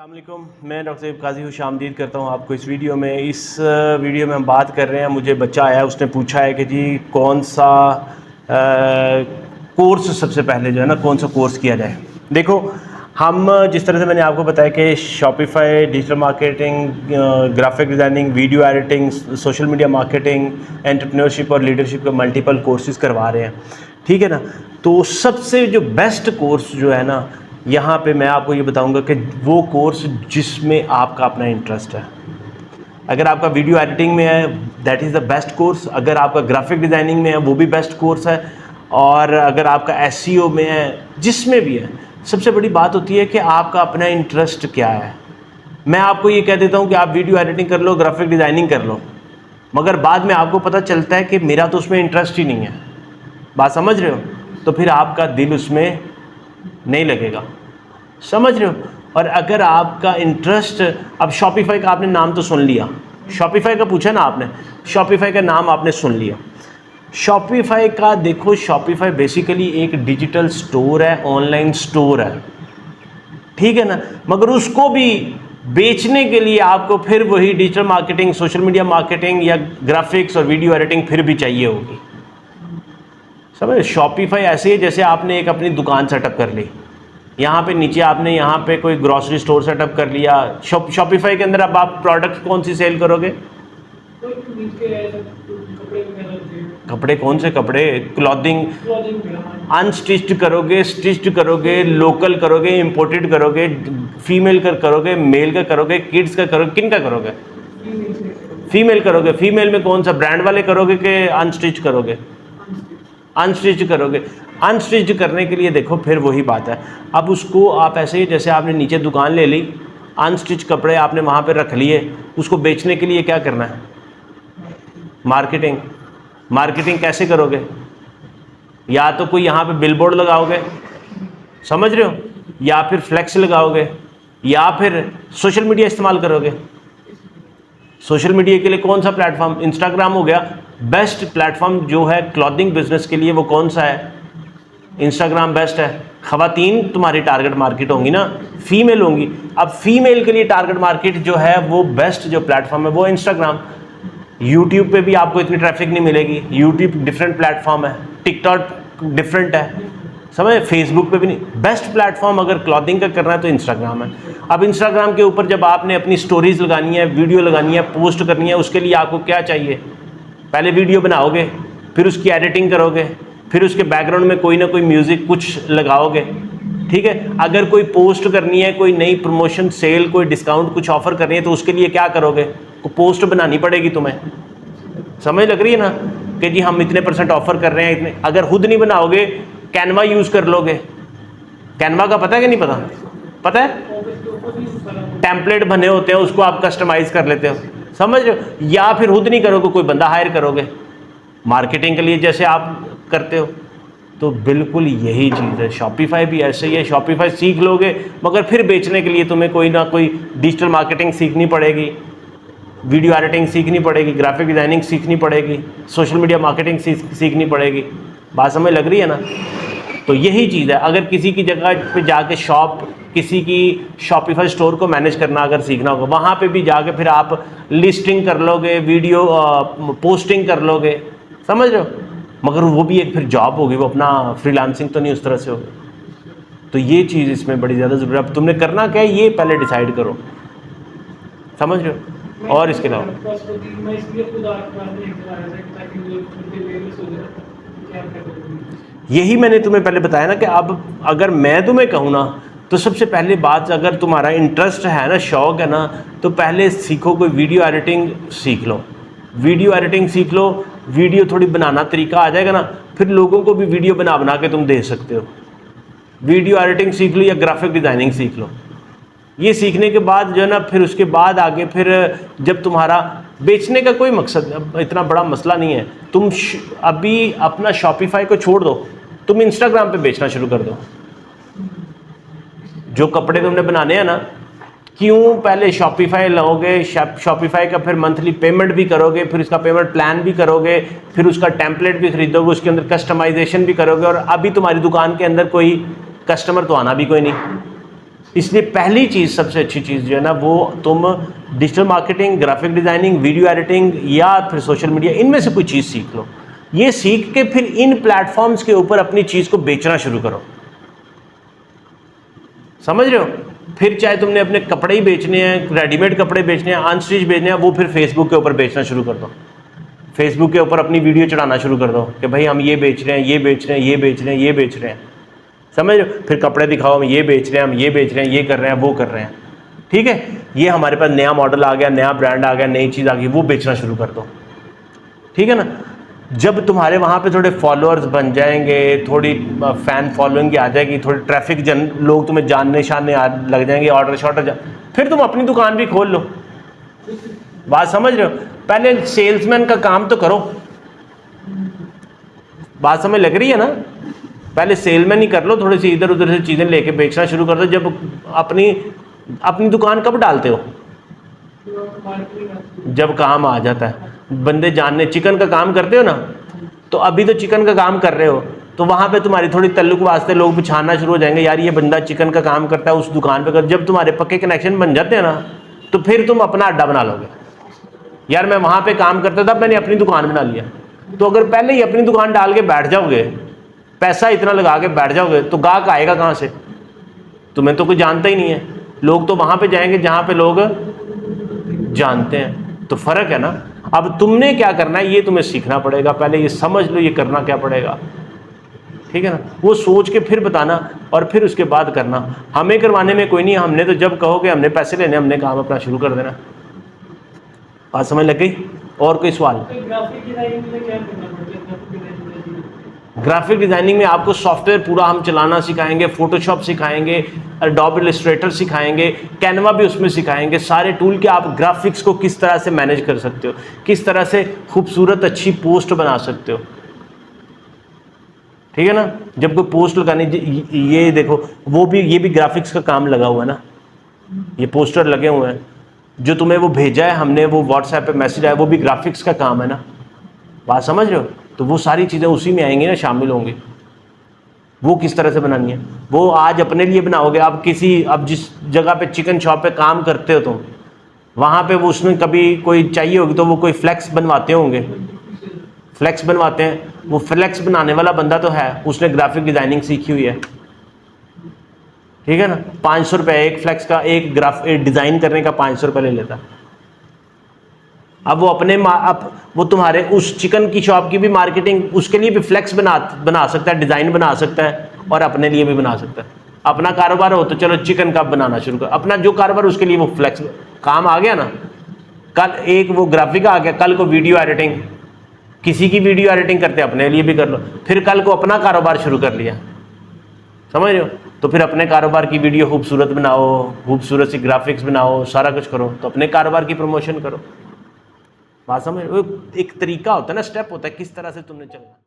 अस्सलाम वालेकुम, मैं डॉक्टर सैयद काजी खुशामदीद करता हूँ आपको इस वीडियो में। हम बात कर रहे हैं, मुझे बच्चा आया, उसने पूछा है कि जी कौन सा कोर्स सबसे पहले जो है ना, कौन सा कोर्स किया जाए। देखो, हम जिस तरह से मैंने आपको बताया कि Shopify, digital marketing, graphic designing, video editing, social media marketing, entrepreneurship और लीडरशिप के मल्टीपल कोर्सेज़ करवा रहे हैं, ठीक है ना। तो सबसे जो बेस्ट कोर्स जो है ना, यहाँ पे मैं आपको ये बताऊंगा कि वो कोर्स जिसमें आपका अपना इंटरेस्ट है। अगर आपका वीडियो एडिटिंग में है, that is the best course. अगर आपका ग्राफिक डिज़ाइनिंग में है, वो भी बेस्ट कोर्स है। और अगर आपका एसईओ में है, जिसमें भी है, सबसे बड़ी बात होती है कि आपका अपना इंटरेस्ट क्या है। मैं आपको ये कह देता हूँ कि आप वीडियो एडिटिंग कर लो, ग्राफिक डिज़ाइनिंग कर लो, मगर बाद में आपको पता चलता है कि मेरा तो उसमें इंटरेस्ट ही नहीं है। बात समझ रहे हो? तो फिर आपका दिल उसमें नहीं लगेगा, समझ रहे हो। और अगर आपका इंटरेस्ट, अब शॉपिफाई का आपने नाम तो सुन लिया, शॉपिफाई का पूछा ना आपने, शॉपिफाई का नाम आपने सुन लिया। शॉपिफाई का देखो, शॉपिफाई बेसिकली एक डिजिटल स्टोर है, ऑनलाइन स्टोर है, ठीक है ना। मगर उसको भी बेचने के लिए आपको फिर वही digital marketing, social media marketing या ग्राफिक्स और वीडियो एडिटिंग फिर भी चाहिए होगी, समझ। शॉपिफाई ऐसे ही जैसे आपने एक अपनी दुकान सेटअप कर ली, यहाँ पे नीचे आपने यहाँ पे कोई ग्रॉसरी स्टोर सेटअप कर लिया। शॉपिफाई के अंदर अब आप प्रोडक्ट कौन सी सेल करोगे? कपड़े, कौन से कपड़े? क्लॉथिंग। अनस्टिच्ड करोगे, स्टिच्ड करोगे, लोकल करोगे, इंपोर्टेड करोगे, फीमेल का करोगे, मेल का करोगे, किड्स का करोगे, किन का करोगे? फीमेल करोगे। फीमेल में कौन सा, ब्रांड वाले करोगे कि अनस्टिच करोगे? अनस्टिच करोगे। अनस्टिच करने के लिए देखो फिर वही बात है, अब उसको आप ऐसे ही जैसे आपने नीचे दुकान ले ली, अनस्टिच कपड़े आपने वहाँ पे रख लिए, उसको बेचने के लिए क्या करना है? मार्केटिंग। मार्केटिंग कैसे करोगे? या तो कोई यहाँ पे बिलबोर्ड लगाओगे, समझ रहे हो, या फिर फ्लेक्स लगाओगे, या फिर सोशल मीडिया इस्तेमाल करोगे। सोशल मीडिया के लिए कौन सा प्लेटफॉर्म? इंस्टाग्राम हो गया। बेस्ट प्लेटफॉर्म जो है क्लॉथिंग बिजनेस के लिए वो कौन सा है? इंस्टाग्राम बेस्ट है। ख़वातीन तुम्हारी टारगेट मार्केट होंगी ना, फीमेल होंगी। अब फीमेल के लिए टारगेट मार्केट जो है वो बेस्ट जो प्लेटफॉर्म है वो इंस्टाग्राम। यूट्यूब पे भी आपको इतनी ट्रैफिक नहीं मिलेगी, यूट्यूब डिफरेंट प्लेटफॉर्म है, टिकटॉक डिफरेंट है, समझे। फेसबुक पे भी नहीं। बेस्ट प्लेटफॉर्म अगर क्लॉथिंग का करना है तो इंस्टाग्राम है। अब इंस्टाग्राम के ऊपर जब आपने अपनी स्टोरीज लगानी है, वीडियो लगानी है, पोस्ट करनी है, उसके लिए आपको क्या चाहिए? पहले वीडियो बनाओगे, फिर उसकी एडिटिंग करोगे, फिर उसके बैकग्राउंड में कोई ना कोई म्यूज़िक कुछ लगाओगे, ठीक है। अगर कोई पोस्ट करनी है, कोई नई प्रमोशन, सेल, कोई डिस्काउंट, कुछ ऑफर करनी है, तो उसके लिए क्या करोगे? पोस्ट बनानी पड़ेगी तुम्हें, समझ लग रही है ना, कि जी हम इतने % ऑफर कर रहे हैं, इतने। अगर खुद नहीं बनाओगे, कैनवा यूज़ कर लोगे। कैनवा का पता है कि नहीं पता? पता है, टेम्पलेट बने होते हैं, उसको आप कस्टमाइज़ कर लेते हो, समझ रहे हो। या फिर खुद नहीं करोगे, कोई बंदा हायर करोगे मार्केटिंग के लिए जैसे आप करते हो। तो बिल्कुल यही चीज़ है, शॉपिफाई भी ऐसे ही है। शॉपिफाई सीख लोगे, मगर फिर बेचने के लिए तुम्हें कोई ना कोई डिजिटल मार्केटिंग सीखनी पड़ेगी, वीडियो एडिटिंग सीखनी पड़ेगी, ग्राफिक डिज़ाइनिंग सीखनी पड़ेगी, सोशल मीडिया मार्केटिंग सीखनी पड़ेगी। बात समझ लग रही है ना? तो यही चीज़ है। अगर किसी की जगह पे जाके किसी की शॉपिफाई स्टोर को मैनेज करना अगर सीखना होगा, वहाँ पे भी जाके फिर आप लिस्टिंग कर लोगे, वीडियो पोस्टिंग कर लोगे, समझ रहे हो। मगर वो भी एक फिर जॉब होगी, वो अपना फ्रीलांसिंग तो नहीं उस तरह से होगी। तो ये चीज़ इसमें बड़ी ज़्यादा ज़रूरी है। अब तुमने करना क्या है ये पहले डिसाइड करो, समझ रहे हो। और इसके अलावा यही मैंने तुम्हें पहले बताया ना कि अब अगर मैं तुम्हें कहूँ ना, तो सबसे पहले बात, अगर तुम्हारा इंटरेस्ट है ना, शौक है ना, तो पहले सीखो, कोई वीडियो एडिटिंग सीख लो। वीडियो एडिटिंग सीख लो, वीडियो थोड़ी बनाना तरीका आ जाएगा ना, फिर लोगों को भी वीडियो बना के तुम दे सकते हो। वीडियो एडिटिंग सीख लो या ग्राफिक डिज़ाइनिंग सीख लो। ये सीखने के बाद जो है ना, फिर उसके बाद आगे फिर जब तुम्हारा बेचने का कोई मकसद, इतना बड़ा मसला नहीं है, तुम अभी अपना शॉपिफाई को छोड़ दो, तुम इंस्टाग्राम पे बेचना शुरू कर दो। जो कपड़े तुमने बनाने हैं ना, क्यों पहले शॉपिफाई लाओगे, शॉपिफाई का फिर मंथली पेमेंट भी करोगे, फिर इसका पेमेंट प्लान भी करोगे, फिर उसका टेम्पलेट भी खरीदोगे, उसके अंदर कस्टमाइजेशन भी करोगे, और अभी तुम्हारी दुकान के अंदर कोई कस्टमर तो आना भी कोई नहीं, इसलिए पहली चीज़, सबसे अच्छी चीज़ जो है ना, वो तुम digital marketing, graphic designing, video editing या फिर सोशल मीडिया, इनमें से कोई चीज़ सीख लो। ये सीख के फिर इन प्लेटफॉर्म्स के ऊपर अपनी चीज़ को बेचना शुरू करो। समझ रहे हो? फिर चाहे तुमने अपने कपड़े ही बेचने हैं, रेडीमेड कपड़े बेचने हैं, अनस्टिच बेचने हैं, वो फिर फेसबुक के ऊपर बेचना शुरू कर दो। फेसबुक के ऊपर अपनी वीडियो चढ़ाना शुरू कर दो कि भाई हम ये बेच रहे हैं, ये बेच रहे हैं, ये बेच रहे हैं, ये बेच रहे हैं। समझ रहे हो? फिर कपड़े दिखाओ, हम ये बेच रहे हैं, हम ये बेच रहे हैं, ये कर रहे हैं, वो कर रहे हैं। ठीक है, ये हमारे पास नया मॉडल आ गया, नया ब्रांड आ गया, नई चीज़ आ गई, वो बेचना शुरू कर दो। ठीक है ना? जब तुम्हारे वहाँ पे थोड़े फॉलोअर्स बन जाएंगे, थोड़ी फैन फॉलोइंग आ जाएगी, थोड़ी ट्रैफिक लोग तुम्हें जानने लग जाएंगे, ऑर्डर शॉर्टर फिर तुम अपनी दुकान भी खोल लो। बात समझ रहे हो? पहले सेल्समैन का काम तो करो। बात समझ लग रही है ना? पहले सेलमैन ही कर लो, थोड़ी सी इधर उधर से चीज़ें लेके बेचना शुरू कर दो। जब अपनी दुकान कब डालते हो? जब काम आ जाता है, बंदे जानने। चिकन का काम करते हो ना, तो अभी तो चिकन का काम कर रहे हो, तो वहाँ पे तुम्हारी थोड़ी तल्लुक वास्ते लोग पहचानना शुरू हो जाएंगे, यार ये बंदा चिकन का काम करता है, उस दुकान पे कर। जब तुम्हारे पक्के कनेक्शन बन जाते हैं ना, तो फिर तुम अपना अड्डा बना लोगे। यार मैं वहाँ पे काम करता था, मैंने अपनी दुकान बना लिया। तो अगर पहले ही अपनी दुकान डाल के बैठ जाओगे, पैसा इतना लगा के बैठ जाओगे, तो गाहक आएगा कहाँ से? तुम्हें तो कोई जानता ही नहीं है। लोग तो वहाँ पे जाएंगे जहाँ पे लोग जानते हैं। तो फर्क है ना। अब तुमने क्या करना है, ये तुम्हें सीखना पड़ेगा। पहले ये समझ लो ये करना क्या पड़ेगा। ठीक है ना? वो सोच के फिर बताना और फिर उसके बाद करना। हमें करवाने में कोई नहीं, हमने तो जब कहोगे हमने पैसे लेने, हमने काम अपना शुरू कर देना। बात समझ लग गई? और कोई सवाल? ग्राफिक डिज़ाइनिंग में आपको सॉफ्टवेयर पूरा हम चलाना सिखाएंगे, फोटोशॉप सिखाएंगे, एडोब इलस्ट्रेटर सिखाएंगे, कैनवा भी उसमें सिखाएंगे। सारे टूल के आप ग्राफिक्स को किस तरह से मैनेज कर सकते हो, किस तरह से खूबसूरत अच्छी पोस्ट बना सकते हो। ठीक है ना? जब कोई पोस्ट लगानी, ये देखो वो भी, ये भी ग्राफिक्स का काम लगा हुआ है ना। ये पोस्टर लगे हुए हैं, जो तुम्हें वो भेजा है हमने, वो व्हाट्सएप पे मैसेज आया, वो भी ग्राफिक्स का काम है ना। बात समझ रहे हो? तो वो सारी चीज़ें उसी में आएंगी ना, शामिल होंगी। वो किस तरह से बनानी है, वो आज अपने लिए बनाओगे। अब जिस जगह पे चिकन शॉप पे काम करते हो तुम, वहाँ पे वो उसमें कभी कोई चाहिए होगी, तो वो कोई फ्लैक्स बनवाते होंगे, फ्लैक्स बनवाते हैं। वो फ्लैक्स बनाने वाला बंदा तो है, उसने ग्राफिक डिज़ाइनिंग सीखी हुई है। ठीक है ना? 500 रुपये एक फ्लैक्स का, एक डिज़ाइन करने का 500 रुपये ले लेता। अब वो वो तुम्हारे उस चिकन की शॉप की भी मार्केटिंग, उसके लिए भी फ्लैक्स बना सकता है, डिज़ाइन बना सकता है, और अपने लिए भी बना सकता है। अपना कारोबार हो तो चलो चिकन का बनाना शुरू कर, अपना जो कारोबार उसके लिए वो फ्लैक्स काम आ गया ना। कल एक वो ग्राफिक आ गया, कल को वीडियो एडिटिंग, किसी की वीडियो एडिटिंग करते अपने लिए भी कर लो। फिर कल को अपना कारोबार शुरू कर लिया, समझ रहे हो? तो फिर अपने कारोबार की वीडियो खूबसूरत बनाओ, खूबसूरत सी ग्राफिक्स बनाओ, सारा कुछ करो, तो अपने कारोबार की प्रमोशन करो। बात समझ? एक तरीका होता है ना, स्टेप होता है किस तरह से तुमने चलना।